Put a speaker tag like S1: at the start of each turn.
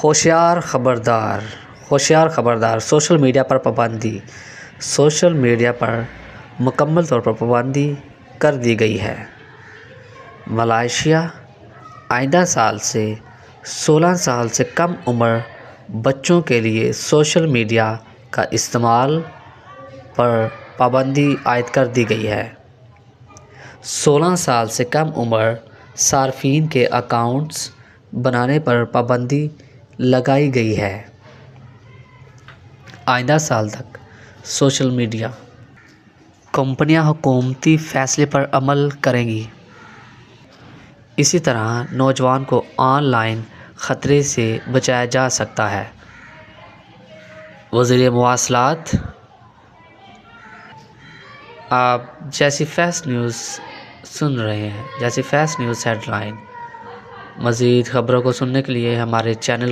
S1: ہوشیار خبردار social media پر پابندی سوشل میڈیا پر مکمل طور پر پابندی کر دی گئی ہے۔ ملائیشیا آئندہ سال سے 16 سال سے کم عمر بچوں کے لیے سوشل میڈیا کا استعمال پر پابندی عائد کر دی گئی ہے۔ 16 سال سے کم عمر صارفین کے اکاؤنٹس بنانے پر پابندی لگائی گئی ہے۔ آئندہ سال تک سوشل میڈیا کمپنیاں حکومتی فیصلے پر عمل کریں گی۔ اسی طرح نوجوان کو آن لائن خطرے سے بچایا جا سکتا ہے۔ وزیر مواصلات آپ جیسی فیسٹ نیوز سن رہے ہیں، جیسی فیسٹ نیوز ہیڈ لائن۔ مزید خبروں کو سننے کے لیے ہمارے چینل